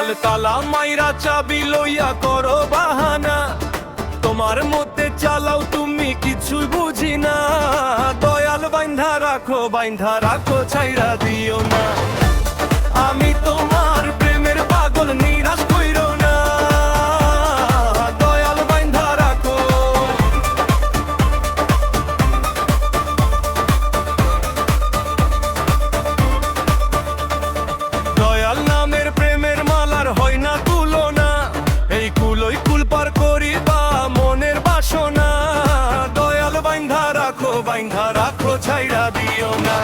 দয়াল তালা মাইরা চাবি লইয়া করো বাহানা, তোমার মতে চালাও তুমি কিছুই বুঝি না। দয়াল বাইন্ধা রাখো ছাইরা দিও না। আমি তোমার প্রেমের পাগল, নিরাশ কইরো না। দয়াল বাইন্ধা রাখো। দয়াল নামের প্রেমের মালার হয় না তুলনা, এই কুলই কুল পার করিবা মনের বাসনা। দয়াল বাইন্ধা রাখো ছাইরা দিও না।